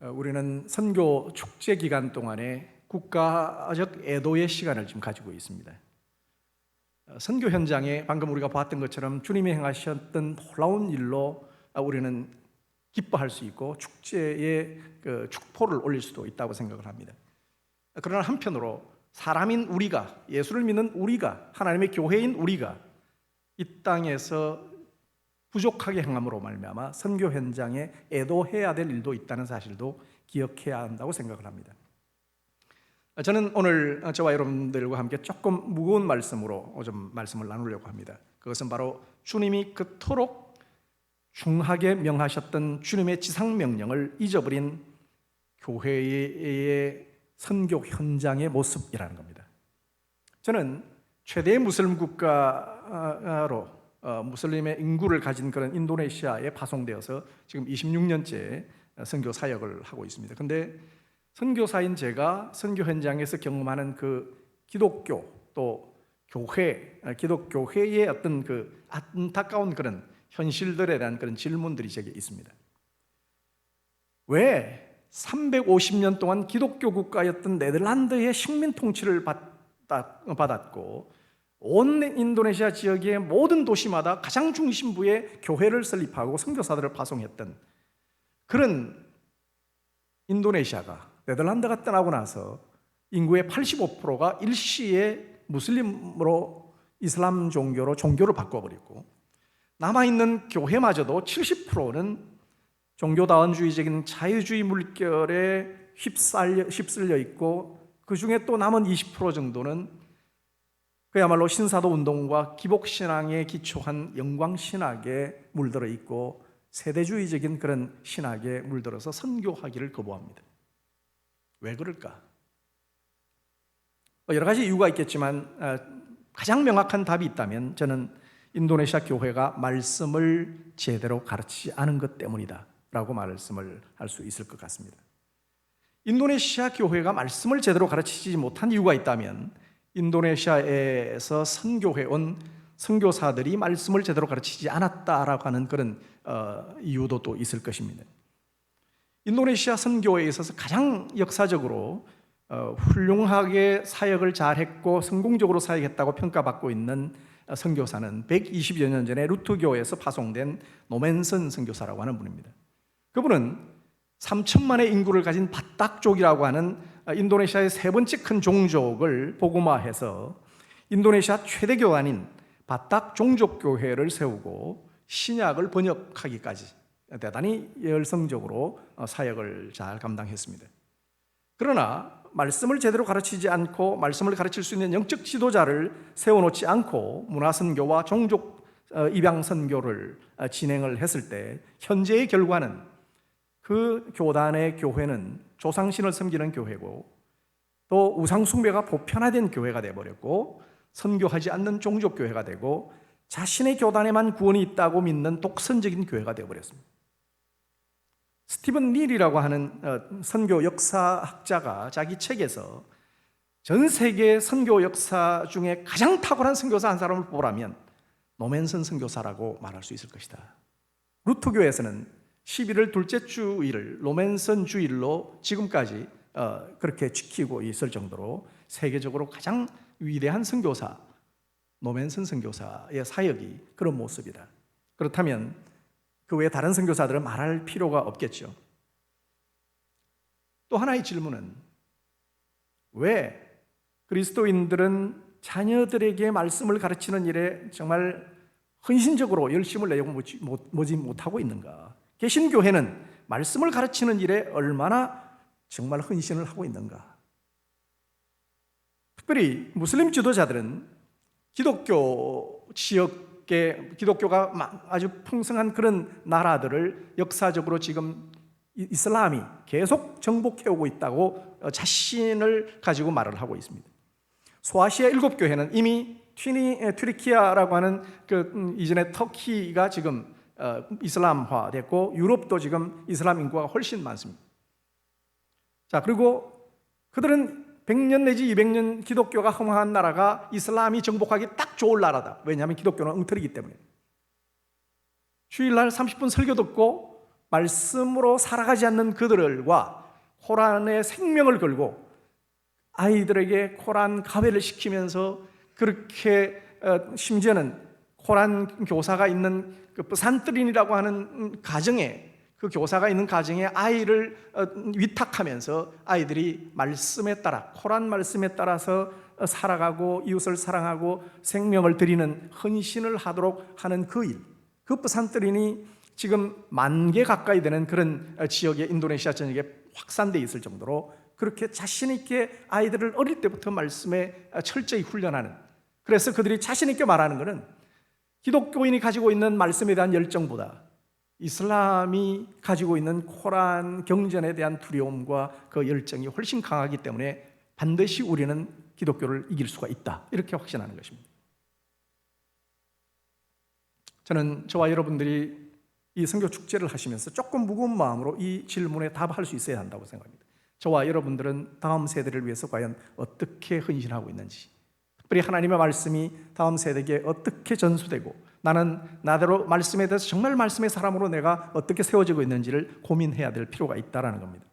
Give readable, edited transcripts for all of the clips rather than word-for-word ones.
우리는 선교 축제 기간 동안에 국가적 애도의 시간을 지금 가지고 있습니다. 선교 현장에 방금 우리가 봤던 것처럼 주님이 행하셨던 놀라운 일로 우리는 기뻐할 수 있고 축제의 축포를 올릴 수도 있다고 생각을 합니다. 그러나 한편으로 사람인 우리가, 예수를 믿는 우리가, 하나님의 교회인 우리가 이 땅에서 부족하게 행함으로 말미암아 선교 현장에 애도해야 될 일도 있다는 사실도 기억해야 한다고 생각을 합니다. 저는 오늘 저와 여러분들과 함께 조금 무거운 말씀으로 좀 말씀을 나누려고 합니다. 그것은 바로 주님이 그토록 중하게 명하셨던 주님의 지상명령을 잊어버린 교회의 선교 현장의 모습이라는 겁니다. 저는 최대의 무슬림 국가로 무슬림의 인구를 가진 그런 인도네시아에 파송되어서 지금 26년째 선교 사역을 하고 있습니다. 그런데 선교사인 제가 선교 현장에서 경험하는 그 기독교 또 교회, 기독교회의 어떤 그 안타까운 그런 현실들에 대한 그런 질문들이 제게 있습니다. 왜 350년 동안 기독교 국가였던 네덜란드의 식민 통치를 받았고 온 인도네시아 지역의 모든 도시마다 가장 중심부에 교회를 설립하고 선교사들을 파송했던 그런 인도네시아가 네덜란드가 떠나고 나서 인구의 85%가 일시에 무슬림으로 이슬람 종교를 바꿔버렸고 남아있는 교회마저도 70%는 종교다원주의적인 자유주의 물결에 휩쓸려 있고 그 중에 또 남은 20% 정도는 그야말로 신사도 운동과 기복신앙에 기초한 영광신학에 물들어 있고 세대주의적인 그런 신학에 물들어서 선교하기를 거부합니다. 왜 그럴까? 여러 가지 이유가 있겠지만 가장 명확한 답이 있다면 저는 인도네시아 교회가 말씀을 제대로 가르치지 않은 것 때문이다 라고 말씀을 할 수 있을 것 같습니다. 인도네시아 교회가 말씀을 제대로 가르치지 못한 이유가 있다면 인도네시아에서 선교해 온 선교사들이 말씀을 제대로 가르치지 않았다라고 하는 그런 이유도 또 있을 것입니다. 인도네시아 선교에 있어서 가장 역사적으로 훌륭하게 사역을 잘했고 성공적으로 사역했다고 평가받고 있는 선교사는 120여 년 전에 루트교에서 파송된 노맨선 선교사라고 하는 분입니다. 그분은 3천만의 인구를 가진 바딱족이라고 하는 인도네시아의 세 번째 큰 종족을 복음화해서 인도네시아 최대 교단인 바딱 종족교회를 세우고 신약을 번역하기까지 대단히 열성적으로 사역을 잘 감당했습니다. 그러나 말씀을 제대로 가르치지 않고 말씀을 가르칠 수 있는 영적 지도자를 세워놓지 않고 문화선교와 종족 입양선교를 진행을 했을 때 현재의 결과는 그 교단의 교회는 조상신을 섬기는 교회고 또 우상숭배가 보편화된 교회가 되어버렸고 선교하지 않는 종족교회가 되고 자신의 교단에만 구원이 있다고 믿는 독선적인 교회가 되어버렸습니다. 스티븐 닐이라고 하는 선교 역사학자가 자기 책에서 전 세계 선교 역사 중에 가장 탁월한 선교사 한 사람을 뽑으라면 노맨선 선교사라고 말할 수 있을 것이다. 루트교에서는 11월 둘째 주일을 노맨선 주일로 지금까지 그렇게 지키고 있을 정도로 세계적으로 가장 위대한 선교사 노맨선 선교사의 사역이 그런 모습이다. 그렇다면 그 외에 다른 선교사들은 말할 필요가 없겠죠. 또 하나의 질문은 왜 그리스도인들은 자녀들에게 말씀을 가르치는 일에 정말 헌신적으로 열심을 내고 모지 못하고 있는가? 개신교회는 말씀을 가르치는 일에 얼마나 정말 헌신을 하고 있는가? 특별히 무슬림 지도자들은 기독교 지역에 기독교가 아주 풍성한 그런 나라들을 역사적으로 지금 이슬람이 계속 정복해오고 있다고 자신을 가지고 말을 하고 있습니다. 소아시아 7교회는 이미 튀르키아라고 하는 이전에 터키가 지금 이슬람화 됐고 유럽도 지금 이슬람 인구가 훨씬 많습니다. 자, 그리고 그들은 100년 내지 200년 기독교가 흥황한 나라가 이슬람이 정복하기 딱 좋을 나라다. 왜냐하면 기독교는 엉터리이기 때문에. 주일날 30분 설교 듣고 말씀으로 살아가지 않는 그들과 코란의 생명을 걸고 아이들에게 코란 가회를 시키면서 그렇게 심지어는 코란 교사가 있는 그 부산뜨린이라고 하는 가정에, 그 교사가 있는 가정에 아이를 위탁하면서 아이들이 말씀에 따라, 코란 말씀에 따라서 살아가고 이웃을 사랑하고 생명을 드리는 헌신을 하도록 하는 그 일, 그 부산뜨린이 지금 10,000개 가까이 되는 그런 지역에, 인도네시아 전역에 확산되어 있을 정도로 그렇게 자신 있게 아이들을 어릴 때부터 말씀에 철저히 훈련하는, 그래서 그들이 자신 있게 말하는 것은 기독교인이 가지고 있는 말씀에 대한 열정보다 이슬람이 가지고 있는 코란 경전에 대한 두려움과 그 열정이 훨씬 강하기 때문에 반드시 우리는 기독교를 이길 수가 있다, 이렇게 확신하는 것입니다. 저는 저와 여러분들이 이 선교 축제를 하시면서 조금 무거운 마음으로 이 질문에 답할 수 있어야 한다고 생각합니다. 저와 여러분들은 다음 세대를 위해서 과연 어떻게 헌신하고 있는지, 특별히 하나님의 말씀이 다음 세대에게 어떻게 전수되고 나는 나대로 말씀에 대해서 정말 말씀의 사람으로 내가 어떻게 세워지고 있는지를 고민해야 될 필요가 있다는 겁니다.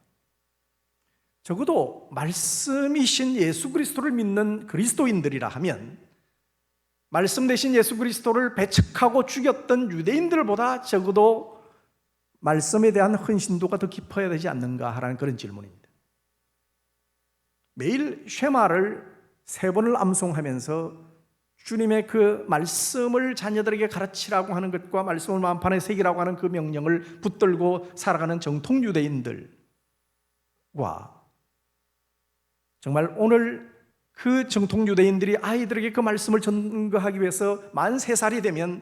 적어도 말씀이신 예수 그리스도를 믿는 그리스도인들이라 하면 말씀 대신 예수 그리스도를 배척하고 죽였던 유대인들보다 적어도 말씀에 대한 헌신도가 더 깊어야 되지 않는가 하는 그런 질문입니다. 매일 쉐마를 3번을 암송하면서 주님의 그 말씀을 자녀들에게 가르치라고 하는 것과 말씀을 마음판에 새기라고 하는 그 명령을 붙들고 살아가는 정통 유대인들과 정말 오늘 그 정통 유대인들이 아이들에게 그 말씀을 전거하기 위해서 만 3살이 되면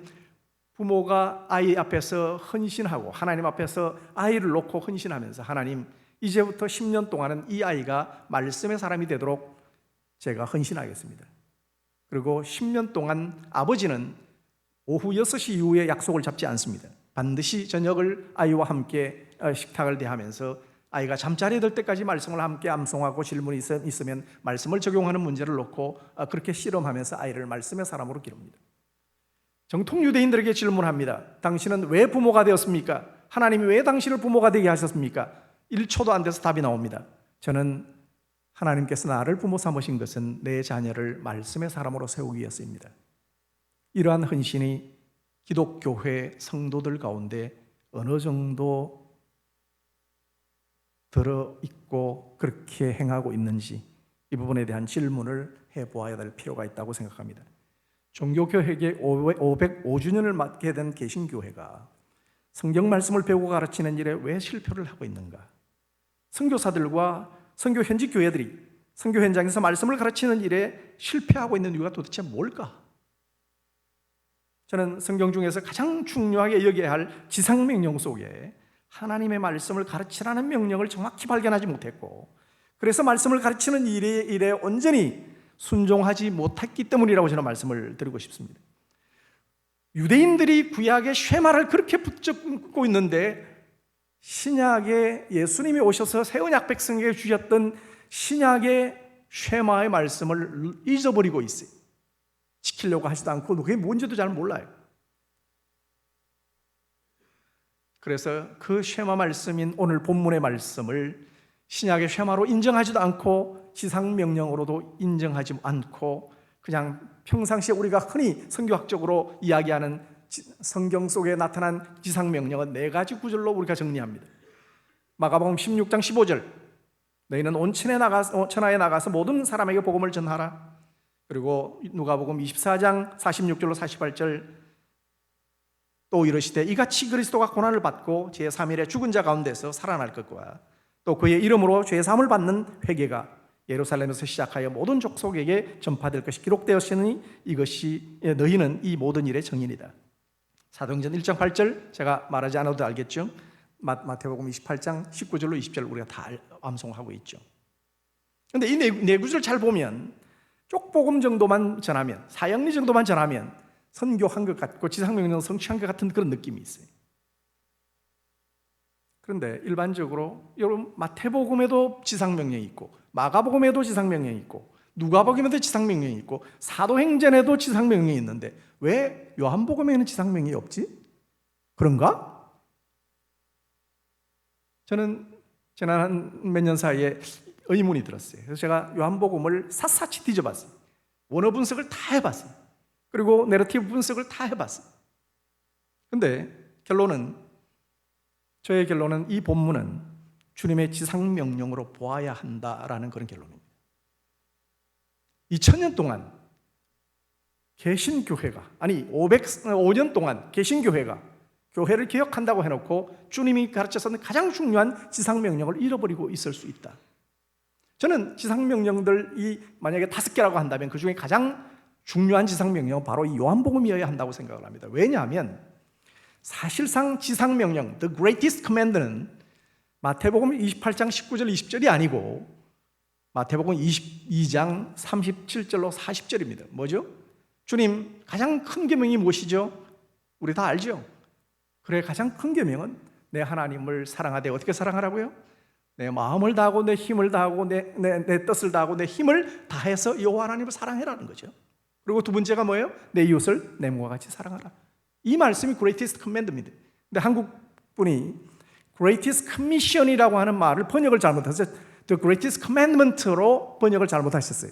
부모가 아이 앞에서 헌신하고 하나님 앞에서 아이를 놓고 헌신하면서, 하나님 이제부터 10년 동안은 이 아이가 말씀의 사람이 되도록 제가 헌신하겠습니다. 그리고 10년 동안 아버지는 오후 6시 이후에 약속을 잡지 않습니다. 반드시 저녁을 아이와 함께 식탁을 대하면서 아이가 잠자리에 들 때까지 말씀을 함께 암송하고 질문이 있으면 말씀을 적용하는 문제를 놓고 그렇게 씨름하면서 아이를 말씀의 사람으로 기릅니다. 정통 유대인들에게 질문합니다. 당신은 왜 부모가 되었습니까? 하나님이 왜 당신을 부모가 되게 하셨습니까? 1초도 안 돼서 답이 나옵니다. 저는 하나님께서 나를 부모 삼으신 것은 내 자녀를 말씀의 사람으로 세우기 위해서입니다. 이러한 헌신이 기독교회 성도들 가운데 어느 정도 들어있고 그렇게 행하고 있는지, 이 부분에 대한 질문을 해보아야 될 필요가 있다고 생각합니다. 종교개혁의 505주년을 맞게 된 개신교회가 성경 말씀을 배우고 가르치는 일에 왜 실패를 하고 있는가? 선교사들과 선교 현직 교회들이 선교 현장에서 말씀을 가르치는 일에 실패하고 있는 이유가 도대체 뭘까? 저는 성경 중에서 가장 중요하게 여겨야 할 지상명령 속에 하나님의 말씀을 가르치라는 명령을 정확히 발견하지 못했고, 그래서 말씀을 가르치는 일에 온전히 순종하지 못했기 때문이라고 저는 말씀을 드리고 싶습니다. 유대인들이 구약의 쉐마를 그렇게 붙잡고 있는데 신약에 예수님이 오셔서 새 언약 백성에게 주셨던 신약의 쉐마의 말씀을 잊어버리고 있어요. 지키려고 하지도 않고 그게 뭔지도 잘 몰라요. 그래서 그 쉐마 말씀인 오늘 본문의 말씀을 신약의 쉐마로 인정하지도 않고 지상명령으로도 인정하지 않고 그냥 평상시에 우리가 흔히 성경학적으로 이야기하는 성경 속에 나타난 지상명령은 4가지 구절로 우리가 정리합니다. 마가복음 16장 15절, 너희는 온 천하에 나가서 모든 사람에게 복음을 전하라. 그리고 누가복음 24장 46절로 48절, 또 이르시되 이같이 그리스도가 고난을 받고 제3일에 죽은 자 가운데서 살아날 것과 또 그의 이름으로 죄사함을 받는 회개가 예루살렘에서 시작하여 모든 족속에게 전파될 것이 기록되었으니 이것이 너희는 이 모든 일의 증인이다. 사도행전 1장 8절, 제가 말하지 않아도 알겠죠? 마태복음 28장 19절로 20절 우리가 다 암송하고 있죠. 그런데 이 네 구절 잘 보면 쪽복음 정도만 전하면, 사형리 정도만 전하면 선교한 것 같고 지상명령 성취한 것 같은 그런 느낌이 있어요. 그런데 일반적으로 여러분 마태복음에도 지상명령이 있고 마가복음에도 지상명령이 있고 누가복음에도 지상명령이 있고 사도행전에도 지상명령이 있는데 왜 요한복음에는 지상명령이 없지? 그런가? 저는 지난 한 몇 년 사이에 의문이 들었어요. 그래서 제가 요한복음을 샅샅이 뒤져봤어요. 원어 분석을 다 해봤어요. 그리고 내러티브 분석을 다 해봤어요. 근데 저의 결론은 이 본문은 주님의 지상명령으로 보아야 한다라는 그런 결론입니다. 2000년 동안 개신교회가, 500년 동안 개신교회가 교회를 개혁한다고 해놓고 주님이 가르쳤던 가장 중요한 지상명령을 잃어버리고 있을 수 있다. 저는 지상명령들이 만약에 5개라고 한다면 그 중에 가장 중요한 지상명령은 바로 이 요한복음이어야 한다고 생각을 합니다. 왜냐하면 사실상 지상명령, The Greatest Command는 마태복음 28장 19절 20절이 아니고 마태복음 22장 37절로 40절입니다. 뭐죠? 주님 가장 큰 계명이 무엇이죠? 우리 다 알죠? 그래, 가장 큰 계명은 내 하나님을 사랑하되 어떻게 사랑하라고요? 내 마음을 다하고 내 힘을 다하고 내 뜻을 다하고 내 힘을 다해서 여호와 하나님을 사랑해라는 거죠. 그리고 두 번째가 뭐예요? 내 이웃을 내 몸과 같이 사랑하라. 이 말씀이 Greatest Command입니다. 근데 한국 분이 Greatest Commission이라고 하는 말을 번역을 잘못해서 The Greatest Commandment로 번역을 잘못하셨어요.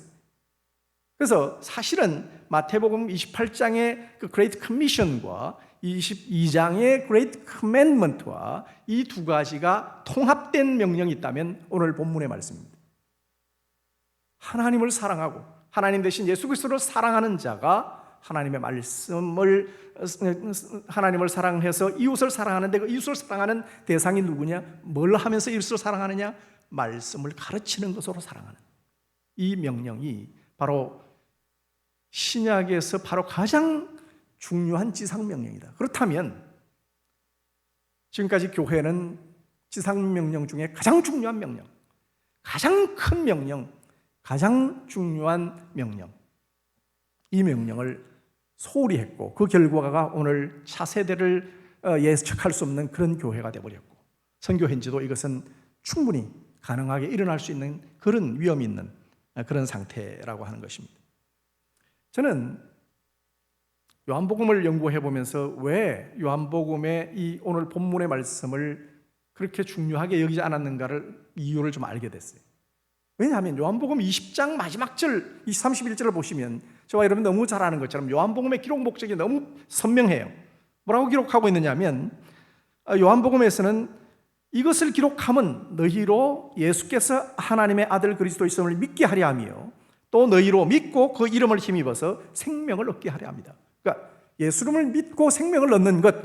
그래서 사실은 마태복음 28장의 그 Great Commission과 22장의 Great Commandment와 이 두 가지가 통합된 명령이 있다면 오늘 본문의 말씀입니다. 하나님을 사랑하고 하나님 대신 예수 그리스도를 사랑하는 자가 하나님의 말씀을 하나님을 사랑해서 이웃을 사랑하는데 그 이웃을 사랑하는 대상이 누구냐? 뭘 하면서 이웃을 사랑하느냐? 말씀을 가르치는 것으로 사랑하는 이 명령이 바로 신약에서 바로 가장 중요한 지상명령이다. 그렇다면 지금까지 교회는 지상명령 중에 가장 중요한 명령, 가장 큰 명령, 가장 중요한 명령, 이 명령을 소홀히 했고 그 결과가 오늘 차세대를 예측할 수 없는 그런 교회가 되어버렸고 선교현지도 이것은 충분히 가능하게 일어날 수 있는 그런 위험이 있는 그런 상태라고 하는 것입니다. 저는 요한복음을 연구해 보면서 왜 요한복음의 이 오늘 본문의 말씀을 그렇게 중요하게 여기지 않았는가를 이유를 좀 알게 됐어요. 왜냐하면 요한복음 20장 마지막 절 31절을 보시면 저와 여러분 너무 잘 아는 것처럼 요한복음의 기록 목적이 너무 선명해요. 뭐라고 기록하고 있느냐면 요한복음에서는 이것을 기록함은 너희로 예수께서 하나님의 아들 그리스도이심을 믿게 하려 하며 또 너희로 믿고 그 이름을 힘입어서 생명을 얻게 하려 합니다. 그러니까 예수님을 믿고 생명을 얻는 것,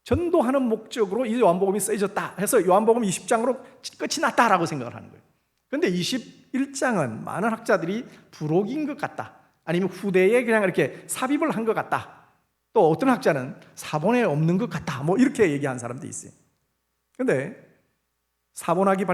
전도하는 목적으로 이 요한복음이 쓰여졌다 해서 요한복음 20장으로 끝이 났다라고 생각을 하는 거예요. 그런데 21장은 많은 학자들이 부록인 것 같다, 아니면 후대에 그냥 이렇게 삽입을 한 것 같다, 또 어떤 학자는 사본에 없는 것 같다, 뭐 이렇게 얘기한 사람도 있어요. 그런데 사본학이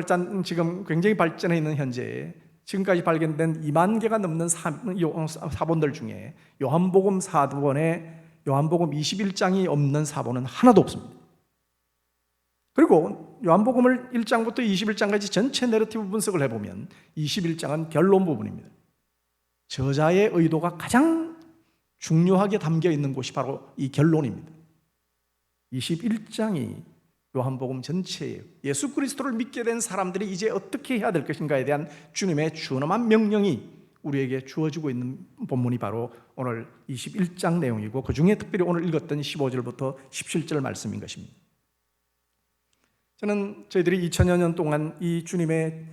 지금 굉장히 발전해 있는 현재에 지금까지 발견된 2만 개가 넘는 사본들 중에 요한복음 사본에 요한복음 21장이 없는 사본은 하나도 없습니다. 그리고 요한복음을 1장부터 21장까지 전체 내러티브 분석을 해보면 21장은 결론 부분입니다. 저자의 의도가 가장 중요하게 담겨 있는 곳이 바로 이 결론입니다. 21장이 요한복음 전체예요. 예수 그리스도를 믿게 된 사람들이 이제 어떻게 해야 될 것인가에 대한 주님의 준엄한 명령이 우리에게 주어지고 있는 본문이 바로 오늘 21장 내용이고 그 중에 특별히 오늘 읽었던 15절부터 17절 말씀인 것입니다. 저는 저희들이 2000여 년 동안 이 주님의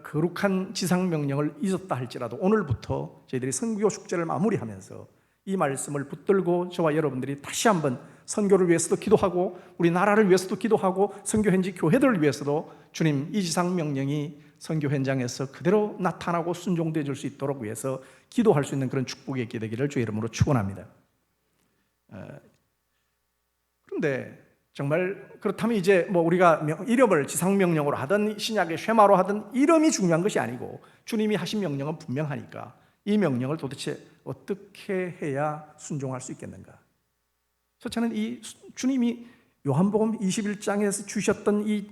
거룩한 지상명령을 잊었다 할지라도 오늘부터 저희들이 선교 축제를 마무리하면서 이 말씀을 붙들고 저와 여러분들이 다시 한번 선교를 위해서도 기도하고 우리 나라를 위해서도 기도하고 선교 현지 교회들을 위해서도 주님 이 지상 명령이 선교 현장에서 그대로 나타나고 순종되어 줄 수 있도록 위해서 기도할 수 있는 그런 축복이 있게 되기를 주의 이름으로 축원합니다. 그런데 정말 그렇다면 이제 뭐 우리가 이름을 지상 명령으로 하든 신약의 쉐마로 하든 이름이 중요한 것이 아니고 주님이 하신 명령은 분명하니까 이 명령을 도대체 어떻게 해야 순종할 수 있겠는가? 저는 이 주님이 요한복음 21장에서 주셨던 이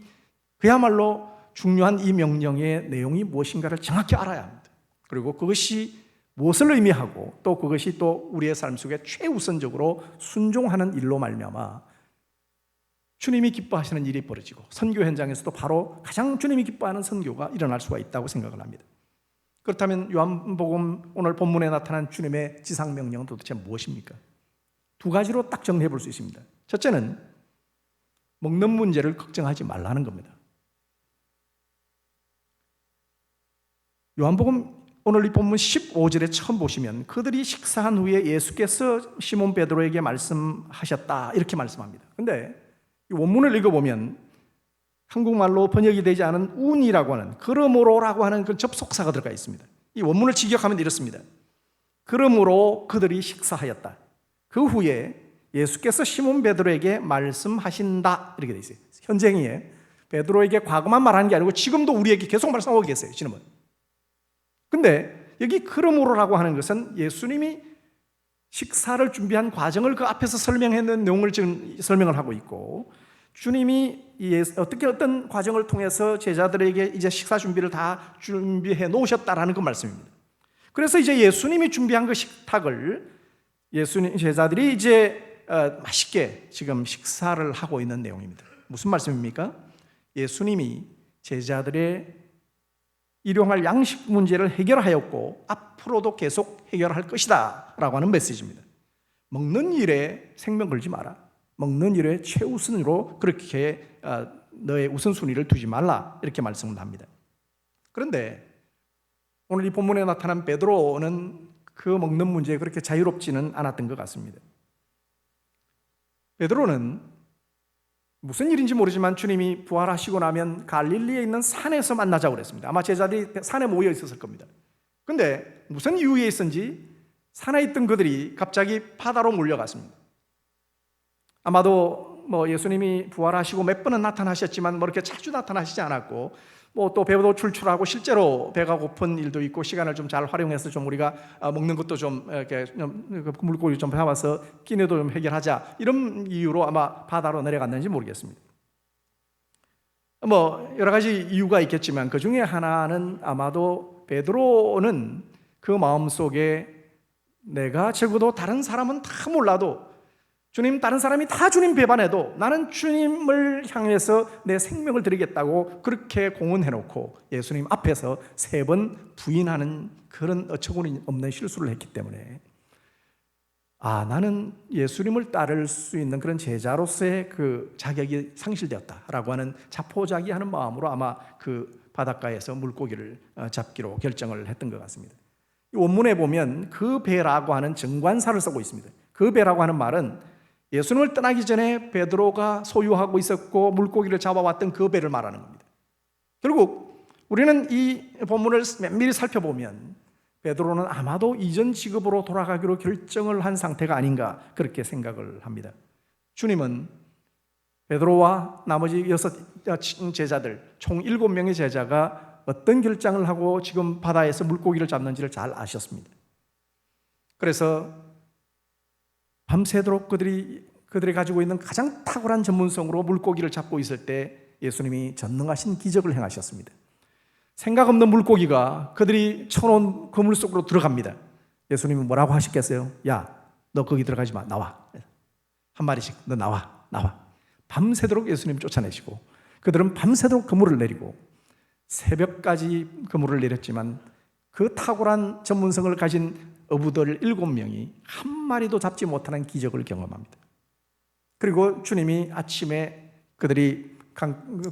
그야말로 중요한 이 명령의 내용이 무엇인가를 정확히 알아야 합니다. 그리고 그것이 무엇을 의미하고 또 그것이 또 우리의 삶 속에 최우선적으로 순종하는 일로 말미암아 주님이 기뻐하시는 일이 벌어지고 선교 현장에서도 바로 가장 주님이 기뻐하는 선교가 일어날 수가 있다고 생각을 합니다. 그렇다면 요한복음 오늘 본문에 나타난 주님의 지상명령은 도대체 무엇입니까? 두 가지로 딱 정리해 볼 수 있습니다. 첫째는 먹는 문제를 걱정하지 말라는 겁니다. 요한복음 오늘 이 본문 15절에 처음 보시면 그들이 식사한 후에 예수께서 시몬 베드로에게 말씀하셨다 이렇게 말씀합니다. 그런데 이 원문을 읽어보면 한국말로 번역이 되지 않은 운이라고 하는 그러므로라고 하는 그 접속사가 들어가 있습니다. 이 원문을 직역하면 이렇습니다. 그러므로 그들이 식사하였다. 그 후에 예수께서 시몬 베드로에게 말씀하신다 이렇게 돼 있어요. 현재형이에요. 베드로에게 과거만 말하는 게 아니고 지금도 우리에게 계속 말씀하고 계세요. 주님은. 근데 여기 그러므로라고 하는 것은 예수님이 식사를 준비한 과정을 그 앞에서 설명했는 내용을 지금 설명을 하고 있고 주님이 어떻게 어떤 과정을 통해서 제자들에게 이제 식사 준비를 다 준비해 놓으셨다라는 그 말씀입니다. 그래서 이제 예수님이 준비한 그 식탁을 예수님 제자들이 이제 맛있게 지금 식사를 하고 있는 내용입니다. 무슨 말씀입니까? 예수님이 제자들의 일용할 양식 문제를 해결하였고 앞으로도 계속 해결할 것이다 라고 하는 메시지입니다. 먹는 일에 생명 걸지 마라. 먹는 일에 최우선으로 그렇게 너의 우선순위를 두지 말라 이렇게 말씀을 합니다. 그런데 오늘 이 본문에 나타난 베드로는 그 먹는 문제에 그렇게 자유롭지는 않았던 것 같습니다. 베드로는 무슨 일인지 모르지만 주님이 부활하시고 나면 갈릴리에 있는 산에서 만나자고 그랬습니다. 아마 제자들이 산에 모여 있었을 겁니다. 그런데 무슨 이유에 있었는지 산에 있던 그들이 갑자기 바다로 몰려갔습니다. 아마도 예수님이 부활하시고 몇 번은 나타나셨지만 이렇게 자주 나타나시지 않았고 또 배도 출출하고 실제로 배가 고픈 일도 있고 시간을 좀 잘 활용해서 좀 우리가 먹는 것도 좀 이렇게 물고기 좀 잡아서 끼니도 좀 해결하자 이런 이유로 아마 바다로 내려갔는지 모르겠습니다. 여러 가지 이유가 있겠지만 그 중에 하나는 아마도 베드로는 그 마음속에 내가 적어도 다른 사람은 다 몰라도 주님, 다른 사람이 다 주님 배반해도 나는 주님을 향해서 내 생명을 드리겠다고 그렇게 공언해놓고 예수님 앞에서 3번 부인하는 그런 어처구니 없는 실수를 했기 때문에 나는 예수님을 따를 수 있는 그런 제자로서의 그 자격이 상실되었다라고 하는 자포자기하는 마음으로 아마 그 바닷가에서 물고기를 잡기로 결정을 했던 것 같습니다. 이 원문에 보면 그 배라고 하는 정관사를 쓰고 있습니다. 그 배라고 하는 말은 예수님을 떠나기 전에 베드로가 소유하고 있었고 물고기를 잡아왔던 그 배를 말하는 겁니다. 결국 우리는 이 본문을 면밀히 살펴보면 베드로는 아마도 이전 직업으로 돌아가기로 결정을 한 상태가 아닌가 그렇게 생각을 합니다. 주님은 베드로와 나머지 6 제자들 총 7명의 제자가 어떤 결정을 하고 지금 바다에서 물고기를 잡는지를 잘 아셨습니다. 그래서 밤새도록 그들이 가지고 있는 가장 탁월한 전문성으로 물고기를 잡고 있을 때 예수님이 전능하신 기적을 행하셨습니다. 생각 없는 물고기가 그들이 쳐놓은 그물 속으로 들어갑니다. 예수님이 뭐라고 하셨겠어요? 야, 너 거기 들어가지 마. 나와. 한 마리씩 너 나와. 밤새도록 예수님 쫓아내시고 그들은 밤새도록 그물을 내리고 새벽까지 그물을 내렸지만 그 탁월한 전문성을 가진 어부들 7명이 한 마리도 잡지 못하는 기적을 경험합니다. 그리고 주님이 아침에 그들이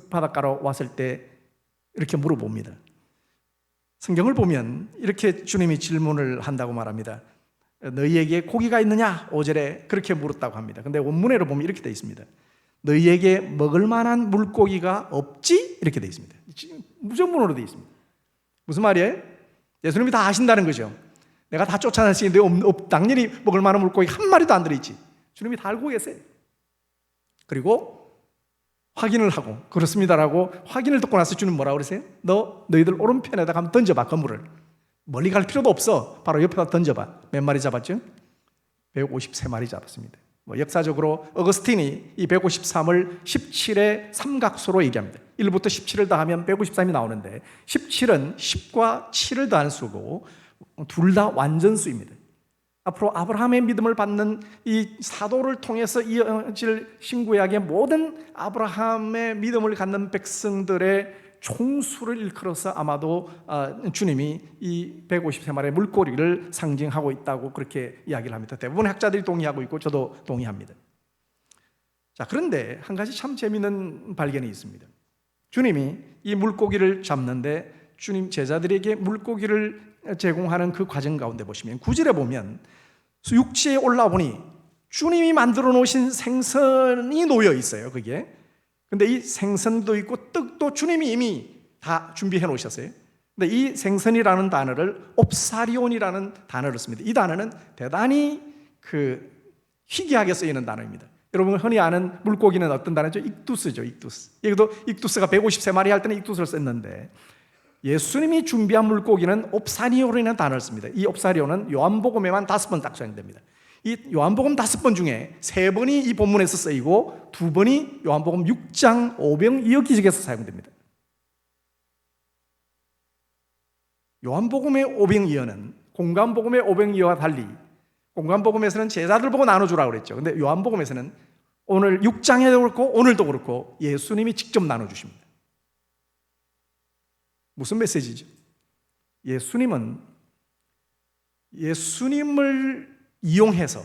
바닷가로 왔을 때 이렇게 물어봅니다. 성경을 보면 이렇게 주님이 질문을 한다고 말합니다. 너희에게 고기가 있느냐? 5절에 그렇게 물었다고 합니다. 근데 원문에로 보면 이렇게 되어 있습니다. 너희에게 먹을 만한 물고기가 없지? 이렇게 되어 있습니다. 무전문으로 되어 있습니다. 무슨 말이에요? 예수님이 다 아신다는 거죠. 내가 다 쫓아냈으니 당연히 먹을 만한 물고기 한 마리도 안 들어있지. 주님이 다 알고 계세요. 그리고 확인을 하고 그렇습니다라고 확인을 듣고 나서 주님 뭐라고 그러세요? 너희들 오른편에다가 한번 던져봐. 그물을. 멀리 갈 필요도 없어. 바로 옆에다 던져봐. 몇 마리 잡았죠? 153마리 잡았습니다. 역사적으로 어거스틴이 이 153을 17의 삼각수로 얘기합니다. 1부터 17을 더하면 153이 나오는데 17은 10과 7을 더한 수고 둘 다 완전수입니다. 앞으로 아브라함의 믿음을 받는 이 사도를 통해서 이어질 신구약의 모든 아브라함의 믿음을 갖는 백성들의 총수를 일컬어서 아마도 주님이 이 150세마리의 물고기를 상징하고 있다고 그렇게 이야기를 합니다. 대부분의 학자들이 동의하고 있고 저도 동의합니다. 자, 그런데 한 가지 참 재미있는 발견이 있습니다. 주님이 이 물고기를 잡는데 주님 제자들에게 물고기를 제공하는 그 과정 가운데 보시면 9절에 보면 육지에 올라오니 주님이 만들어 놓으신 생선이 놓여 있어요. 그게. 근데 이 생선도 있고 떡도 주님이 이미 다 준비해 놓으셨어요. 근데 이 생선이라는 단어를 옵사리온이라는 단어를 씁니다. 이 단어는 대단히 희귀하게 쓰이는 단어입니다. 여러분 흔히 아는 물고기는 어떤 단어죠? 익두스죠. 익두스. 여기도 익두스가 150세마리 할 때는 익두스를 썼는데 예수님이 준비한 물고기는 옵사리온이라는 단어를 씁니다. 이 옵사리온은 요한복음에만 5번 딱 사용됩니다. 이 요한복음 5번 중에 3번이 이 본문에서 쓰이고 2번이 요한복음 6장 오병이어 기적에서 사용됩니다. 요한복음의 오병이어는 공관복음의 오병이어와 달리 공관복음에서는 제자들 보고 나눠주라고 그랬죠. 근데 요한복음에서는 오늘 6장에도 그렇고 오늘도 그렇고 예수님이 직접 나눠주십니다. 무슨 메시지죠? 예수님을 이용해서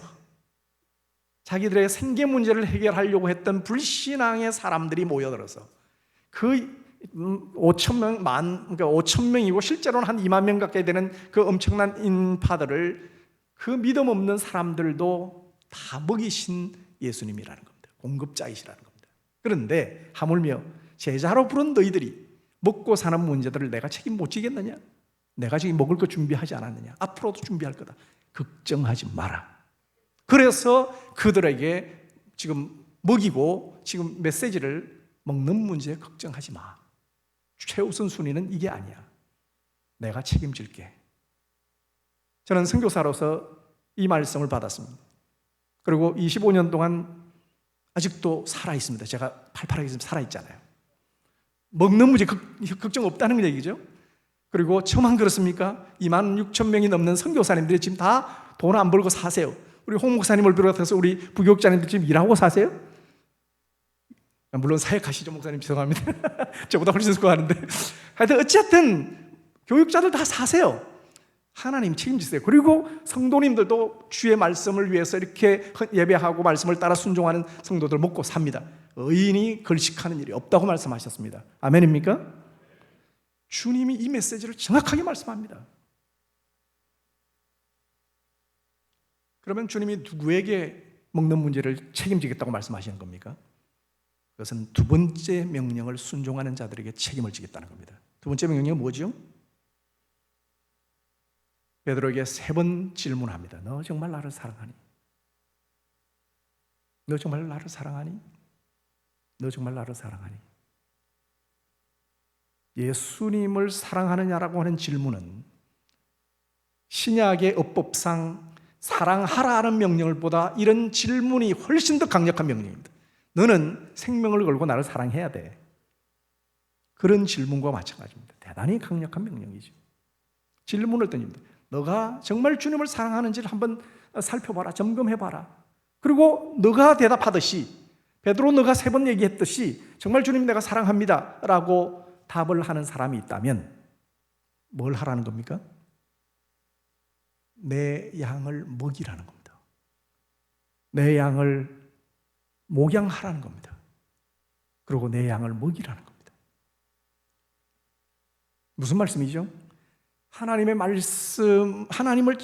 자기들의 생계 문제를 해결하려고 했던 불신앙의 사람들이 모여들어서 그 5,000명이고 실제로는 한 2만 명 가까이 되는 그 엄청난 인파들을 그 믿음 없는 사람들도 다 먹이신 예수님이라는 겁니다. 공급자이시라는 겁니다. 그런데 하물며 제자로 부른 너희들이 먹고 사는 문제들을 내가 책임 못 지겠느냐? 내가 지금 먹을 거 준비하지 않았느냐? 앞으로도 준비할 거다. 걱정하지 마라. 그래서 그들에게 지금 먹이고 지금 메시지를 먹는 문제에 걱정하지 마. 최우선 순위는 이게 아니야. 내가 책임질게. 저는 선교사로서 이 말씀을 받았습니다. 그리고 25년 동안 아직도 살아있습니다. 제가 팔팔하게 지금 살아있잖아요. 먹는 문제 걱정 없다는 얘기죠. 그리고 저만 그렇습니까? 26,000명이 넘는 선교사님들이 지금 다 돈 안 벌고 사세요. 우리 홍 목사님을 비롯해서 우리 부교육자님들 지금 일하고 사세요? 물론 사역하시죠, 목사님. 죄송합니다. 저보다 훨씬 수고하는데. 하여튼 어쨌든 교육자들 다 사세요. 하나님 책임지세요. 그리고 성도님들도 주의 말씀을 위해서 이렇게 예배하고 말씀을 따라 순종하는 성도들 먹고 삽니다. 의인이 걸식하는 일이 없다고 말씀하셨습니다. 아멘입니까? 주님이 이 메시지를 정확하게 말씀합니다. 그러면 주님이 누구에게 먹는 문제를 책임지겠다고 말씀하시는 겁니까? 그것은 두 번째 명령을 순종하는 자들에게 책임을 지겠다는 겁니다. 두 번째 명령은 뭐죠? 베드로에게 3번 질문합니다. 너 정말 나를 사랑하니? 너 정말 나를 사랑하니? 너 정말 나를 사랑하니? 예수님을 사랑하느냐라고 하는 질문은 신약의 어법상 사랑하라는 명령을보다 이런 질문이 훨씬 더 강력한 명령입니다. 너는 생명을 걸고 나를 사랑해야 돼. 그런 질문과 마찬가지입니다. 대단히 강력한 명령이죠. 질문을 던집니다. 너가 정말 주님을 사랑하는지를 한번 살펴봐라. 점검해봐라. 그리고 너가 대답하듯이 베드로 너가 3번 얘기했듯이 정말 주님 내가 사랑합니다 라고 답을 하는 사람이 있다면 뭘 하라는 겁니까? 내 양을 먹이라는 겁니다. 내 양을 목양하라는 겁니다. 그리고 내 양을 먹이라는 겁니다. 무슨 말씀이죠? 하나님의 말씀,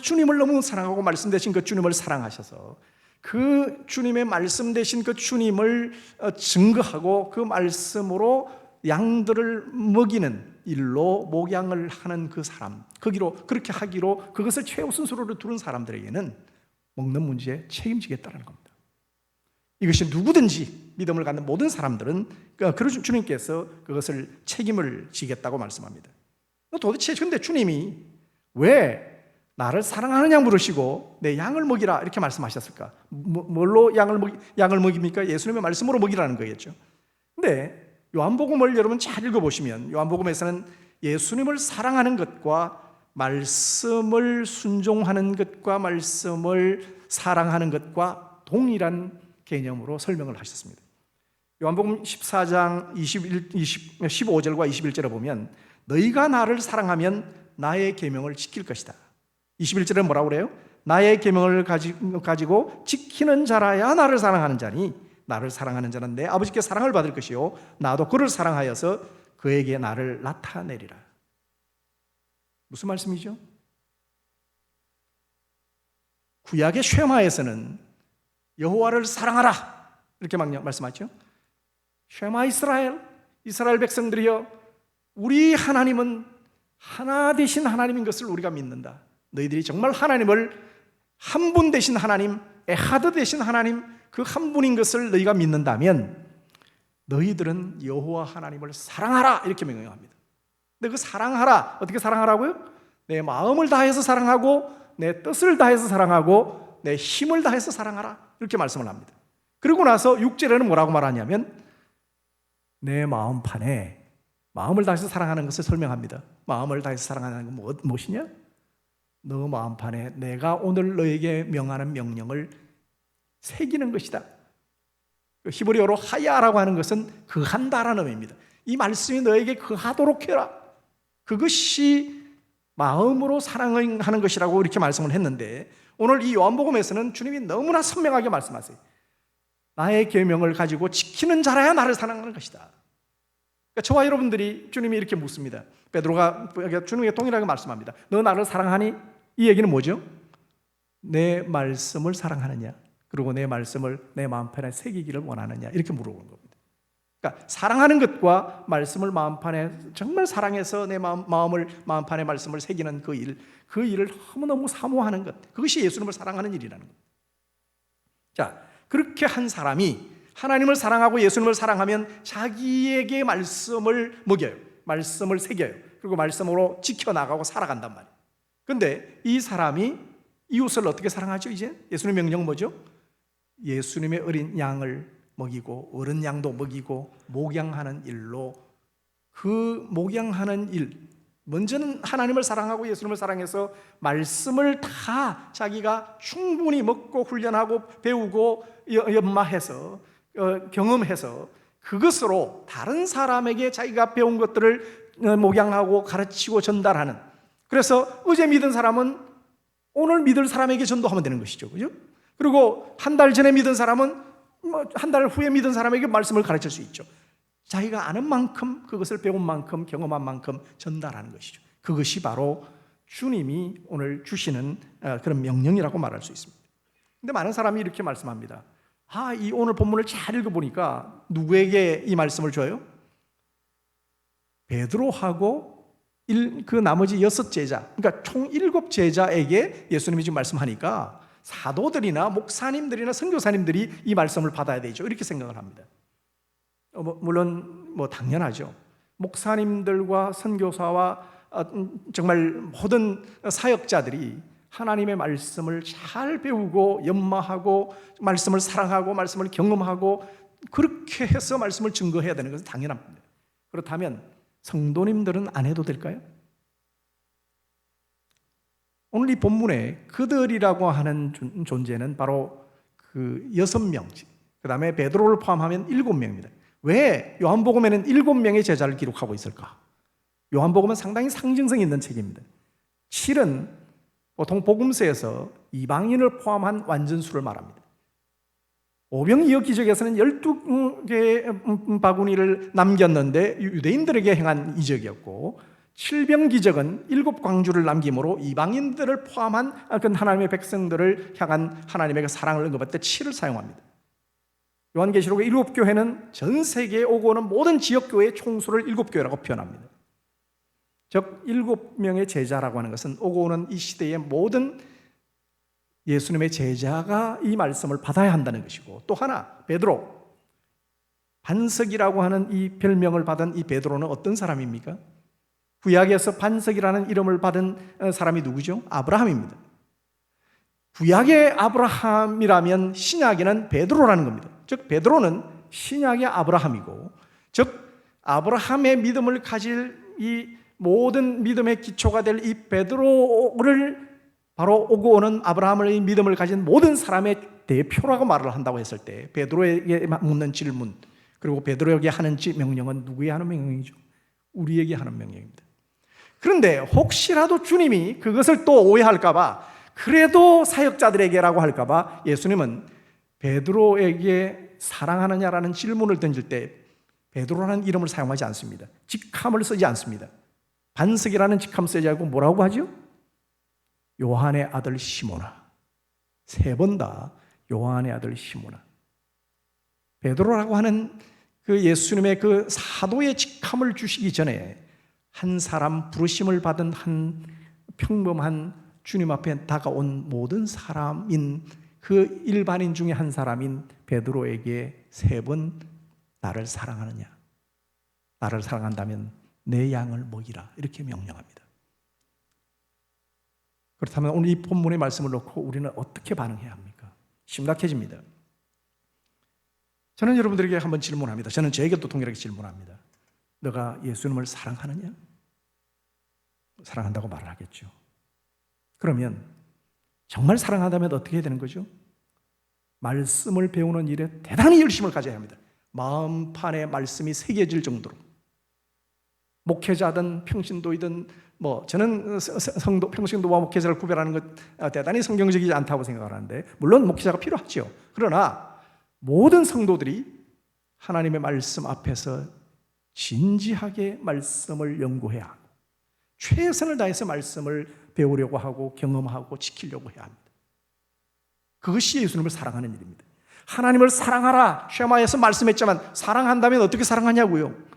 주님을 너무 사랑하고 말씀 되신 그 주님을 사랑하셔서 그 주님의 말씀 되신 그 주님을 증거하고 그 말씀으로 양들을 먹이는 일로 목양을 하는 그 사람, 그렇게 하기로 그것을 최우선순위로 두는 사람들에게는 먹는 문제에 책임지겠다는 겁니다. 이것이 누구든지 믿음을 갖는 모든 사람들은 주님께서 그것을 책임을 지겠다고 말씀합니다. 도대체 근데 주님이 왜 나를 사랑하느냐 물으시고 내 양을 먹이라 이렇게 말씀하셨을까? 뭘로 양을 먹입니까? 예수님의 말씀으로 먹이라는 거겠죠. 근데 요한복음을 여러분 잘 읽어보시면 요한복음에서는 예수님을 사랑하는 것과 말씀을 순종하는 것과 말씀을 사랑하는 것과 동일한 개념으로 설명을 하셨습니다. 요한복음 14장 15절과 21절에 보면 너희가 나를 사랑하면 나의 계명을 지킬 것이다. 21절에 뭐라고 그래요? 나의 계명을 가지고 지키는 자라야 나를 사랑하는 자니 나를 사랑하는 자는 내 아버지께 사랑을 받을 것이요 나도 그를 사랑하여서 그에게 나를 나타내리라. 무슨 말씀이죠? 구약의 쉐마에서는 여호와를 사랑하라 이렇게 말씀하죠. 쉐마 이스라엘 백성들이여, 우리 하나님은 하나 되신 하나님인 것을 우리가 믿는다. 너희들이 정말 하나님을 한 분 되신 하나님, 에하드 되신 하나님, 그 한 분인 것을 너희가 믿는다면 너희들은 여호와 하나님을 사랑하라 이렇게 명령합니다. 근데 그 사랑하라, 어떻게 사랑하라고요? 내 마음을 다해서 사랑하고 내 뜻을 다해서 사랑하고 내 힘을 다해서 사랑하라 이렇게 말씀을 합니다. 그리고 나서 6절에는 뭐라고 말하냐면 내 마음판에 마음을 다해서 사랑하는 것을 설명합니다. 마음을 다해서 사랑하는 건 무엇이냐? 너 마음판에 내가 오늘 너에게 명하는 명령을 새기는 것이다. 히브리어로 하야라고 하는 것은 그한다라는 의미입니다. 이 말씀이 너에게 그하도록 해라. 그것이 마음으로 사랑하는 것이라고 이렇게 말씀을 했는데, 오늘 이 요한복음에서는 주님이 너무나 선명하게 말씀하세요. 나의 계명을 가지고 지키는 자라야 나를 사랑하는 것이다. 그러니까 저와 여러분들이 주님이 이렇게 묻습니다. 베드로가 주님에게 동일하게 말씀합니다. 너 나를 사랑하니? 이 얘기는 뭐죠? 내 말씀을 사랑하느냐? 그리고 내 말씀을 내 마음판에 새기기를 원하느냐? 이렇게 물어보는 겁니다. 그러니까 사랑하는 것과 말씀을 마음판에 정말 사랑해서 내 마음을 마음판에 말씀을 새기는 그 일을 너무너무 사모하는 것, 그것이 예수님을 사랑하는 일이라는 겁니다. 자, 그렇게 한 사람이 하나님을 사랑하고 예수님을 사랑하면 자기에게 말씀을 먹여요. 말씀을 새겨요. 그리고 말씀으로 지켜나가고 살아간단 말이에요. 그런데 이 사람이 이웃을 어떻게 사랑하죠? 이제 예수님의 명령은 뭐죠? 예수님의 어린 양을 먹이고 어른 양도 먹이고 목양하는 일로, 그 목양하는 일, 먼저는 하나님을 사랑하고 예수님을 사랑해서 말씀을 다 자기가 충분히 먹고 훈련하고 배우고 연마해서 경험해서 그것으로 다른 사람에게 자기가 배운 것들을 목양하고 가르치고 전달하는, 그래서 어제 믿은 사람은 오늘 믿을 사람에게 전도하면 되는 것이죠. 그죠? 그리고 한 달 전에 믿은 사람은 한 달 후에 믿은 사람에게 말씀을 가르칠 수 있죠. 자기가 아는 만큼, 그것을 배운 만큼, 경험한 만큼 전달하는 것이죠. 그것이 바로 주님이 오늘 주시는 그런 명령이라고 말할 수 있습니다. 근데 많은 사람이 이렇게 말씀합니다. 이 오늘 본문을 잘 읽어보니까 누구에게 이 말씀을 줘요? 베드로하고 그 나머지 6 제자, 그러니까 총 7 제자에게 예수님이 지금 말씀하니까 사도들이나 목사님들이나 선교사님들이 이 말씀을 받아야 되죠. 이렇게 생각을 합니다. 물론 당연하죠. 목사님들과 선교사와 정말 모든 사역자들이 하나님의 말씀을 잘 배우고 연마하고 말씀을 사랑하고 말씀을 경험하고 그렇게 해서 말씀을 증거해야 되는 것은 당연합니다. 그렇다면 성도님들은 안 해도 될까요? 오늘 이 본문에 그들이라고 하는 존재는 바로 그 6명, 그 다음에 베드로를 포함하면 7명입니다. 왜 요한복음에는 7명의 제자를 기록하고 있을까? 요한복음은 상당히 상징성이 있는 책입니다. 7은 보통 복음서에서 이방인을 포함한 완전수를 말합니다. 오병이어 기적에서는 12개의 바구니를 남겼는데 유대인들에게 행한 이적이었고, 7병 기적은 7 광주를 남김으로 이방인들을 포함한 하나님의 백성들을 향한 하나님의 사랑을 언급할 때 7을 사용합니다. 요한계시록의 7교회는 전 세계에 오고 오는 모든 지역교회의 총수를 7교회라고 표현합니다. 즉 7명의 제자라고 하는 것은 오고 오는 이 시대의 모든 예수님의 제자가 이 말씀을 받아야 한다는 것이고, 또 하나 베드로, 반석이라고 하는 이 별명을 받은 이 베드로는 어떤 사람입니까? 구약에서 반석이라는 이름을 받은 사람이 누구죠? 아브라함입니다. 구약의 아브라함이라면 신약에는 베드로라는 겁니다. 즉 베드로는 신약의 아브라함이고, 즉 아브라함의 믿음을 가질 이 모든 믿음의 기초가 될 이 베드로를 바로 오고 오는 아브라함의 믿음을 가진 모든 사람의 대표라고 말을 한다고 했을 때 베드로에게 묻는 질문, 그리고 베드로에게 하는 명령은 누구에게 하는 명령이죠? 우리에게 하는 명령입니다. 그런데 혹시라도 주님이 그것을 또 오해할까 봐, 그래도 사역자들에게라고 할까 봐 예수님은 베드로에게 사랑하느냐라는 질문을 던질 때 베드로라는 이름을 사용하지 않습니다. 직함을 쓰지 않습니다. 반석이라는 직함 쓰지 않고 뭐라고 하죠? 요한의 아들 시몬아. 3번 다 요한의 아들 시몬아. 베드로라고 하는 그 예수님의 그 사도의 직함을 주시기 전에 한 사람, 부르심을 받은 한 평범한 주님 앞에 다가온 모든 사람인 그 일반인 중에 한 사람인 베드로에게 3번 나를 사랑하느냐, 나를 사랑한다면 내 양을 먹이라, 이렇게 명령합니다. 그렇다면 오늘 이 본문의 말씀을 놓고 우리는 어떻게 반응해야 합니까? 심각해집니다. 저는 여러분들에게 한번 질문합니다. 저는 저에게도 동일하게 질문합니다. 너가 예수님을 사랑하느냐? 사랑한다고 말을 하겠죠. 그러면 정말 사랑한다면 어떻게 해야 되는 거죠? 말씀을 배우는 일에 대단히 열심을 가져야 합니다. 마음판에 말씀이 새겨질 정도로. 목회자든 평신도이든 저는 성도, 평신도와 목회자를 구별하는 것 대단히 성경적이지 않다고 생각하는데, 물론 목회자가 필요하죠. 그러나 모든 성도들이 하나님의 말씀 앞에서 진지하게 말씀을 연구해야 하고 최선을 다해서 말씀을 배우려고 하고 경험하고 지키려고 해야 합니다. 그것이 예수님을 사랑하는 일입니다. 하나님을 사랑하라 쉐마에서 말씀했지만 사랑한다면 어떻게 사랑하냐고요?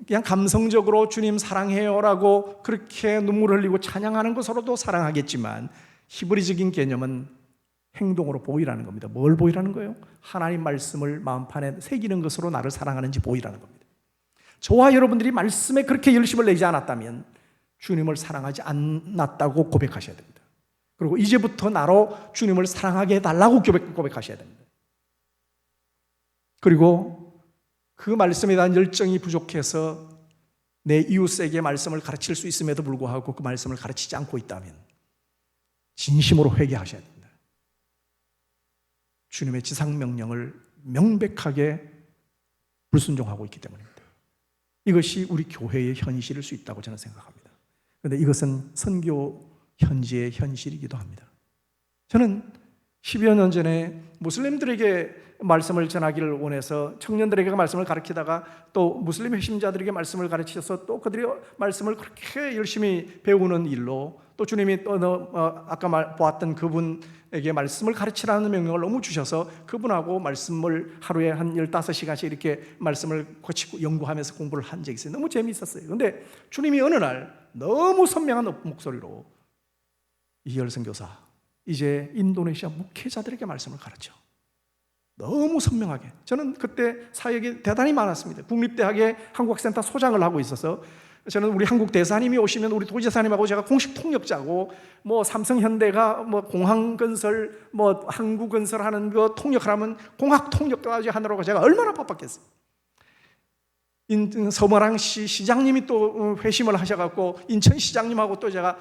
그냥 감성적으로 주님 사랑해요라고 그렇게 눈물을 흘리고 찬양하는 것으로도 사랑하겠지만 히브리적인 개념은 행동으로 보이라는 겁니다. 뭘 보이라는 거예요? 하나님 말씀을 마음판에 새기는 것으로 나를 사랑하는지 보이라는 겁니다. 저와 여러분들이 말씀에 그렇게 열심을 내지 않았다면 주님을 사랑하지 않았다고 고백하셔야 됩니다. 그리고 이제부터 나로 주님을 사랑하게 해달라고 고백하셔야 됩니다. 그리고 그 말씀에 대한 열정이 부족해서 내 이웃에게 말씀을 가르칠 수 있음에도 불구하고 그 말씀을 가르치지 않고 있다면 진심으로 회개하셔야 됩니다. 주님의 지상명령을 명백하게 불순종하고 있기 때문입니다. 이것이 우리 교회의 현실일 수 있다고 저는 생각합니다. 그런데 이것은 선교 현지의 현실이기도 합니다. 저는 10여 년 전에 무슬림들에게 말씀을 전하기를 원해서 청년들에게 말씀을 가르치다가 또 무슬림 핵심자들에게 말씀을 가르쳐서 또 그들이 말씀을 그렇게 열심히 배우는 일로 또 주님이 또 아까 보았던 그분에게 말씀을 가르치라는 명령을 너무 주셔서 그분하고 말씀을 하루에 한 15시간씩 이렇게 말씀을 고치고 연구하면서 공부를 한 적이 있어요. 너무 재미있었어요. 그런데 주님이 어느 날 너무 선명한 목소리로 이열 선교사, 이제 인도네시아 목회자들에게 말씀을 가르쳐. 너무 선명하게. 저는 그때 사역이 대단히 많았습니다. 국립대학의 한국학센터 소장을 하고 있어서 저는 우리 한국 대사님이 오시면 우리 도지사님하고 제가 공식 통역자고 삼성현대가 공항건설 항구건설하는 거 통역하면 공학 통역까지 하느라고 제가 얼마나 바빴겠어요. 서머랑시 시장님이 또 회심을 하셔갖고 인천시장님하고 또 제가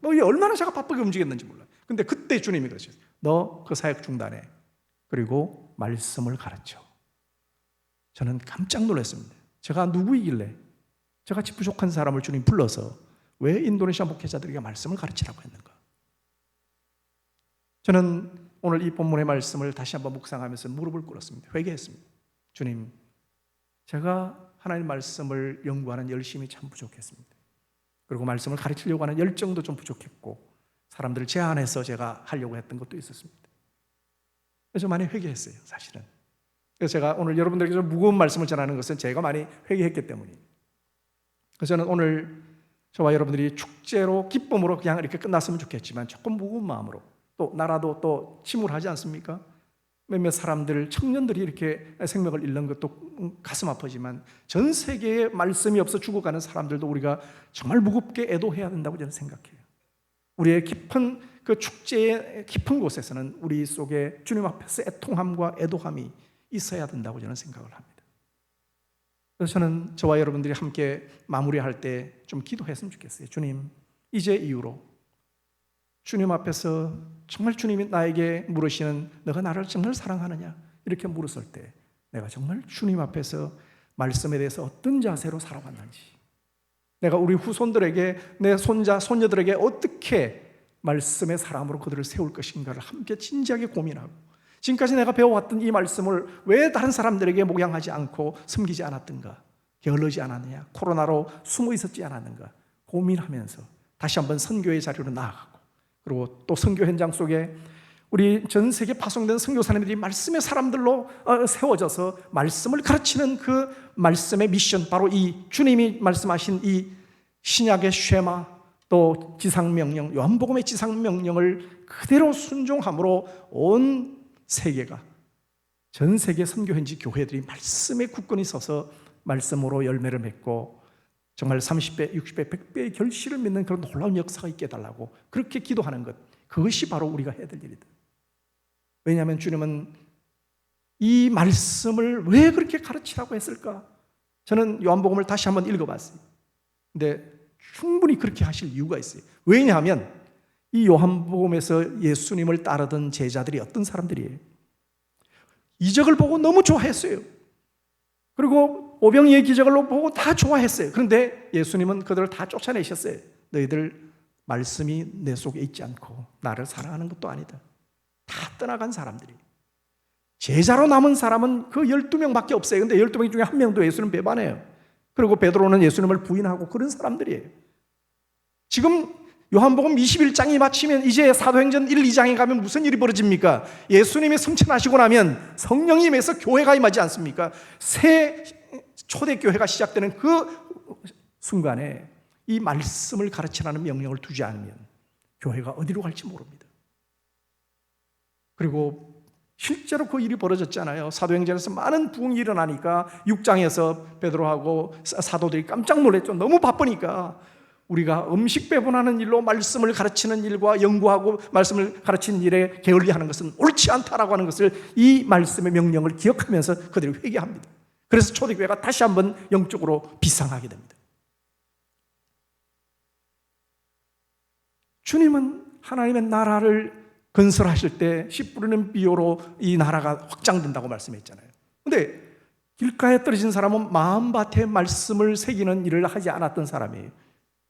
얼마나 제가 바쁘게 움직였는지 몰라요. 근데 그때 주님이 그러셨어요. 너 그 사역 중단해. 그리고 말씀을 가르쳐. 저는 깜짝 놀랐습니다. 제가 누구이길래 저같이 부족한 사람을 주님 불러서 왜 인도네시아 목회자들에게 말씀을 가르치라고 했는가? 저는 오늘 이 본문의 말씀을 다시 한번 묵상하면서 무릎을 꿇었습니다. 회개했습니다. 주님, 제가 하나님 말씀을 연구하는 열심이 참 부족했습니다. 그리고 말씀을 가르치려고 하는 열정도 좀 부족했고 사람들을 제한해서 제가 하려고 했던 것도 있었습니다. 그래서 많이 회개했어요, 사실은. 그래서 제가 오늘 여러분들에게 좀 무거운 말씀을 전하는 것은 제가 많이 회개했기 때문이에요. 그래서 저는 오늘 저와 여러분들이 축제로 기쁨으로 그냥 이렇게 끝났으면 좋겠지만 조금 무거운 마음으로, 또 나라도 또 침울하지 않습니까? 몇몇 사람들, 청년들이 이렇게 생명을 잃는 것도 가슴 아프지만 전 세계에 말씀이 없어 죽어가는 사람들도 우리가 정말 무겁게 애도해야 된다고 저는 생각해요. 우리의 깊은 그 축제의 깊은 곳에서는 우리 속에 주님 앞에서 애통함과 애도함이 있어야 된다고 저는 생각을 합니다. 그래서 저는 저와 여러분들이 함께 마무리할 때 좀 기도했으면 좋겠어요. 주님, 이제 이후로 주님 앞에서 정말 주님이 나에게 물으시는 너가 나를 정말 사랑하느냐 이렇게 물었을 때 내가 정말 주님 앞에서 말씀에 대해서 어떤 자세로 살아왔는지, 내가 우리 후손들에게, 내 손자, 손녀들에게 어떻게 말씀의 사람으로 그들을 세울 것인가를 함께 진지하게 고민하고, 지금까지 내가 배워왔던 이 말씀을 왜 다른 사람들에게 목양하지 않고 섬기지 않았던가, 게을르지 않았느냐, 코로나로 숨어 있었지 않았는가 고민하면서 다시 한번 선교의 자리로 나아가고, 그리고 또 선교 현장 속에 우리 전 세계 파송된 선교사님들이 말씀의 사람들로 세워져서 말씀을 가르치는 그 말씀의 미션, 바로 이 주님이 말씀하신 이 신약의 쉐마, 또 지상명령, 요한복음의 지상명령을 그대로 순종함으로 온 세계가, 전 세계 선교현지 교회들이 말씀에 굳건히 서서 말씀으로 열매를 맺고 정말 30배, 60배, 100배의 결실을 맺는 그런 놀라운 역사가 있게 해달라고 그렇게 기도하는 것, 그것이 바로 우리가 해야 될 일이다. 왜냐하면 주님은 이 말씀을 왜 그렇게 가르치라고 했을까? 저는 요한복음을 다시 한번 읽어봤어요. 근데 충분히 그렇게 하실 이유가 있어요. 왜냐하면 이 요한복음에서 예수님을 따르던 제자들이 어떤 사람들이에요? 이적을 보고 너무 좋아했어요. 그리고 오병이의 기적을 보고 다 좋아했어요. 그런데 예수님은 그들을 다 쫓아내셨어요. 너희들 말씀이 내 속에 있지 않고 나를 사랑하는 것도 아니다. 다 떠나간 사람들이. 제자로 남은 사람은 그 12명밖에 없어요. 근데 12명 중에 한 명도 예수님 배반해요. 그리고 베드로는 예수님을 부인하고 그런 사람들이에요. 지금 요한복음 21장이 마치면 이제 사도행전 1, 2장에 가면 무슨 일이 벌어집니까? 예수님이 승천하시고 나면 성령이 임해서 교회가 임하지 않습니까? 새 초대교회가 시작되는 그 순간에 이 말씀을 가르치라는 명령을 두지 않으면 교회가 어디로 갈지 모릅니다. 그리고 실제로 그 일이 벌어졌잖아요. 사도행전에서 많은 부흥이 일어나니까 6장에서 베드로하고 사도들이 깜짝 놀랐죠. 너무 바쁘니까 우리가 음식 배분하는 일로 말씀을 가르치는 일과 연구하고 말씀을 가르치는 일에 게을리하는 것은 옳지 않다라고 하는 것을, 이 말씀의 명령을 기억하면서 그들이 회개합니다. 그래서 초대교회가 다시 한번 영적으로 비상하게 됩니다. 주님은 하나님의 나라를 건설하실 때 씨 뿌리는 비유로 이 나라가 확장된다고 말씀했잖아요. 그런데 길가에 떨어진 사람은 마음밭에 말씀을 새기는 일을 하지 않았던 사람이에요.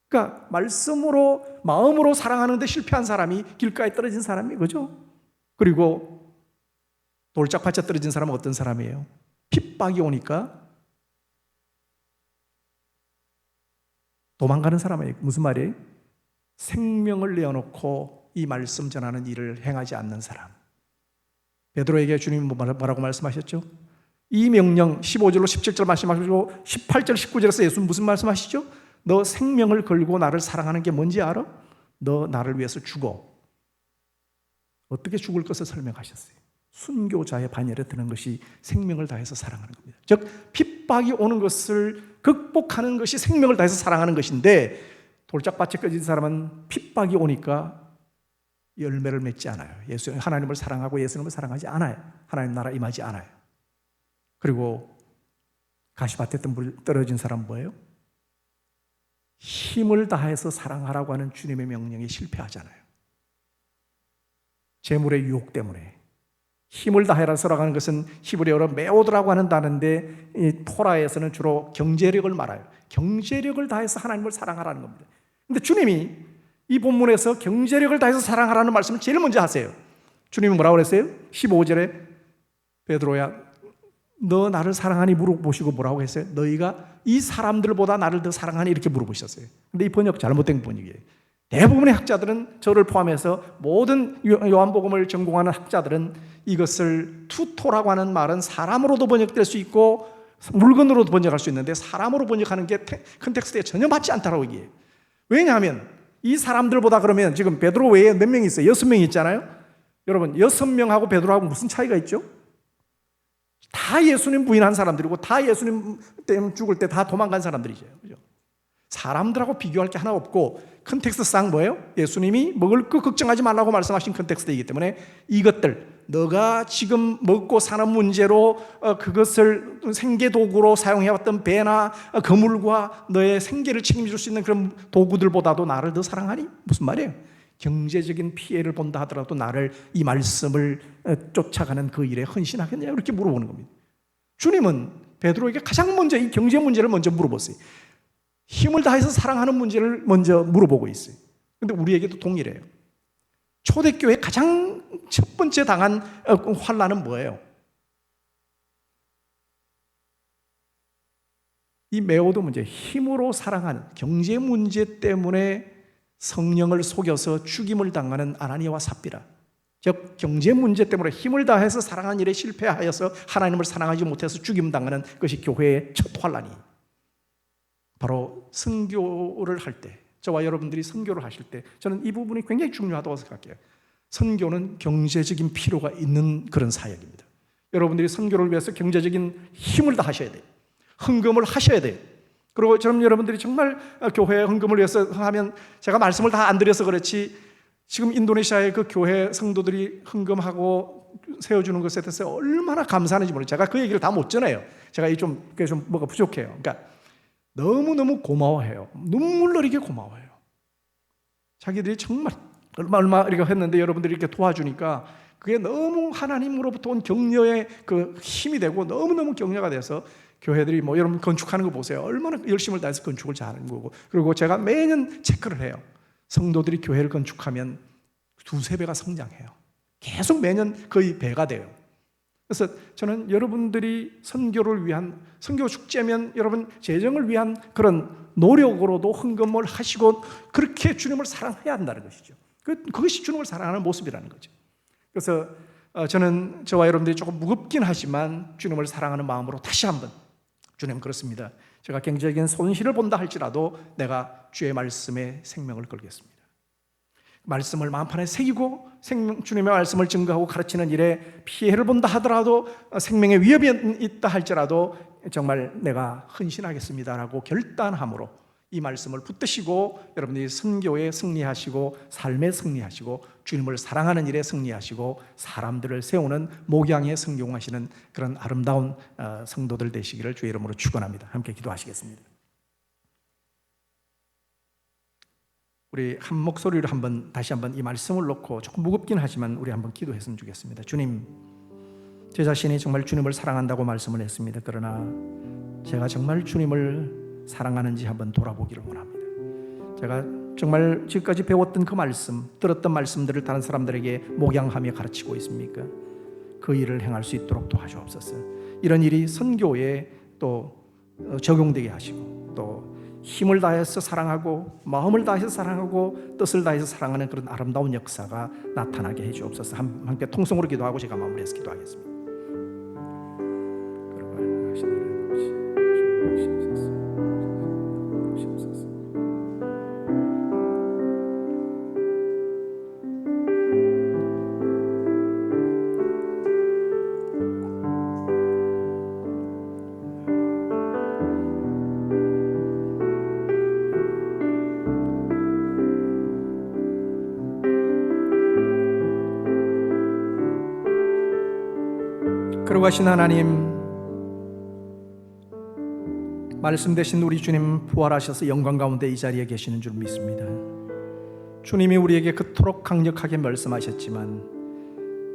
그러니까 말씀으로, 마음으로 사랑하는 데 실패한 사람이 길가에 떨어진 사람이 그죠? 그리고 돌짝밭에 떨어진 사람은 어떤 사람이에요? 핍박이 오니까 도망가는 사람이에요. 무슨 말이에요? 생명을 내어놓고 이 말씀 전하는 일을 행하지 않는 사람. 베드로에게 주님이 뭐라고 말씀하셨죠? 이 명령 15절로 17절 말씀하시고 18절 19절에서 예수는 무슨 말씀하시죠? 너 생명을 걸고 나를 사랑하는 게 뭔지 알아? 너 나를 위해서 죽어. 어떻게 죽을 것을 설명하셨어요. 순교자의 반열에 드는 것이 생명을 다해서 사랑하는 겁니다. 즉 핍박이 오는 것을 극복하는 것이 생명을 다해서 사랑하는 것인데, 돌짝밭에 꺼진 사람은 핍박이 오니까 열매를 맺지 않아요. 하나님을 사랑하고 예수님을 사랑하지 않아요. 하나님 나라 임하지 않아요. 그리고 가시밭에 떨어진 사람은 뭐예요? 힘을 다해서 사랑하라고 하는 주님의 명령에 실패하잖아요. 재물의 유혹 때문에. 힘을 다해라서라고 하는 것은 히브리어로 메오드라고 하는 단어인데, 이 토라에서는 주로 경제력을 말해요. 경제력을 다해서 하나님을 사랑하라는 겁니다. 근데 주님이 이 본문에서 경제력을 다해서 사랑하라는 말씀을 제일 먼저 하세요. 주님이 뭐라고 그랬어요? 15절에 베드로야 너 나를 사랑하니 물어보시고 뭐라고 했어요? 너희가 이 사람들보다 나를 더 사랑하니 이렇게 물어보셨어요. 근데 이 번역 잘못된 번역이에요. 대부분의 학자들은, 저를 포함해서 모든 요한복음을 전공하는 학자들은 이것을 투토라고 하는 말은 사람으로도 번역될 수 있고 물건으로도 번역할 수 있는데, 사람으로 번역하는 게 컨텍스트에 전혀 맞지 않다라고 얘기해요. 왜냐하면 이 사람들보다, 그러면 지금 베드로 외에 몇 명이 있어요? 6명이 있잖아요. 여러분 6명하고 베드로하고 무슨 차이가 있죠? 다 예수님 부인한 사람들이고 다 예수님 때문에 죽을 때 다 도망간 사람들이죠. 그죠? 사람들하고 비교할 게 하나 없고 컨텍스트상 뭐예요? 예수님이 먹을 거 걱정하지 말라고 말씀하신 컨텍스트이기 때문에 이것들, 너가 지금 먹고 사는 문제로 그것을 생계 도구로 사용해왔던 배나 그물과 너의 생계를 책임질 수 있는 그런 도구들보다도 나를 더 사랑하니? 무슨 말이에요? 경제적인 피해를 본다 하더라도 나를, 이 말씀을 쫓아가는 그 일에 헌신하겠냐? 이렇게 물어보는 겁니다. 주님은 베드로에게 가장 먼저 이 경제 문제를 먼저 물어봤어요. 힘을 다해서 사랑하는 문제를 먼저 물어보고 있어요. 그런데 우리에게도 동일해요. 초대교회 가장 첫 번째 당한 환난은 뭐예요? 이 메오도 문제, 힘으로 사랑하는 경제 문제 때문에 성령을 속여서 죽임을 당하는 아나니아와 삽비라. 즉 경제 문제 때문에 힘을 다해서 사랑하는 일에 실패하여서 하나님을 사랑하지 못해서 죽임당하는 것이 교회의 첫 환난이에요. 바로 선교를 할 때, 저와 여러분들이 선교를 하실 때 저는 이 부분이 굉장히 중요하다고 생각해요. 선교는 경제적인 필요가 있는 그런 사역입니다. 여러분들이 선교를 위해서 경제적인 힘을 다하셔야 돼요. 헌금을 하셔야 돼요. 그리고 저는 여러분들이 정말 교회 헌금을 위해서 하면, 제가 말씀을 다 안 드려서 그렇지 지금 인도네시아의 그 교회 성도들이 헌금하고 세워주는 것에 대해서 얼마나 감사하는지 모르겠어요. 제가 그 얘기를 다 못 전해요. 제가 그게 좀 뭐가 부족해요. 그러니까 너무너무 고마워해요. 눈물 나리게 고마워해요. 자기들이 정말 얼마 이렇게 했는데 여러분들이 이렇게 도와주니까 그게 너무 하나님으로부터 온 격려의 그 힘이 되고 너무너무 격려가 돼서 교회들이 뭐 여러분 건축하는 거 보세요. 얼마나 열심을 다해서 건축을 잘하는 거고. 그리고 제가 매년 체크를 해요. 성도들이 교회를 건축하면 2-3배가 성장해요. 계속 매년 거의 배가 돼요. 그래서 저는 여러분들이 선교를 위한, 선교 축제면 여러분 재정을 위한 그런 노력으로도 헌금을 하시고 그렇게 주님을 사랑해야 한다는 것이죠. 그것이 주님을 사랑하는 모습이라는 거죠. 그래서 저는 저와 여러분들이 조금 무겁긴 하지만 주님을 사랑하는 마음으로 다시 한번, 주님 그렇습니다. 제가 경제적인 손실을 본다 할지라도 내가 주의 말씀에 생명을 걸겠습니다. 말씀을 마음판에 새기고 주님의 말씀을 증거하고 가르치는 일에 피해를 본다 하더라도, 생명의 위협이 있다 할지라도 정말 내가 헌신하겠습니다라고 결단함으로 이 말씀을 붙드시고 여러분들이 선교에 승리하시고 삶에 승리하시고 주님을 사랑하는 일에 승리하시고 사람들을 세우는 목양에 성공하시는 그런 아름다운 성도들 되시기를 주의 이름으로 축원합니다. 함께 기도하시겠습니다. 우리 한 목소리로 다시 한번 이 말씀을 놓고, 조금 무겁긴 하지만 우리 한번 기도했으면 좋겠습니다. 주님, 제 자신이 정말 주님을 사랑한다고 말씀을 했습니다. 그러나 제가 정말 주님을 사랑하는지 한번 돌아보기를 원합니다. 제가 정말 지금까지 배웠던 그 말씀, 들었던 말씀들을 다른 사람들에게 목양하며 가르치고 있습니까? 그 일을 행할 수 있도록 도와주옵소서. 이런 일이 선교에 또 적용되게 하시고, 또 힘을 다해서 사랑하고 마음을 다해서 사랑하고 뜻을 다해서 사랑하는 그런 아름다운 역사가 나타나게 해주옵소서. 함께 통성으로 기도하고 제가 마무리해서 기도하겠습니다. 거룩하신 하나님, 말씀 되신 우리 주님 부활하셔서 영광 가운데 이 자리에 계시는 줄 믿습니다. 주님이 우리에게 그토록 강력하게 말씀하셨지만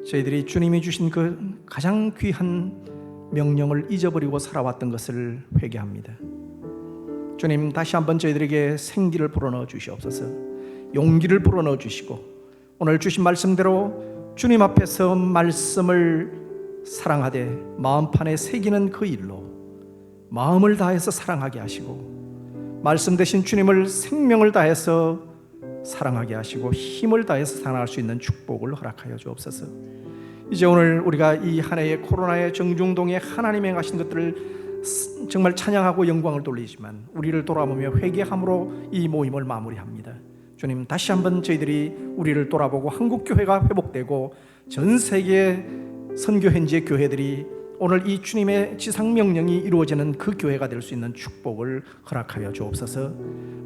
저희들이 주님이 주신 그 가장 귀한 명령을 잊어버리고 살아왔던 것을 회개합니다. 주님, 다시 한번 저희들에게 생기를 불어넣어 주시옵소서. 용기를 불어넣어 주시고 오늘 주신 말씀대로 주님 앞에서 말씀을 사랑하되 마음판에 새기는 그 일로 마음을 다해서 사랑하게 하시고, 말씀 되신 주님을 생명을 다해서 사랑하게 하시고 힘을 다해서 사랑할 수 있는 축복을 허락하여 주옵소서. 이제 오늘 우리가 이 한 해의 코로나의 정중동에 하나님이 행하신 것들을 정말 찬양하고 영광을 돌리지만 우리를 돌아보며 회개함으로 이 모임을 마무리합니다. 주님, 다시 한번 저희들이 우리를 돌아보고 한국교회가 회복되고 전 세계 선교현지의 교회들이 오늘 이 주님의 지상명령이 이루어지는 그 교회가 될 수 있는 축복을 허락하여 주옵소서.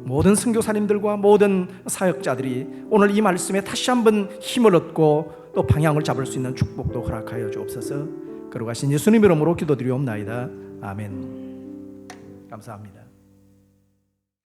모든 선교사님들과 모든 사역자들이 오늘 이 말씀에 다시 한번 힘을 얻고 또 방향을 잡을 수 있는 축복도 허락하여 주옵소서. 거룩하신 예수님 이름으로 기도드리옵나이다. 아멘. 감사합니다.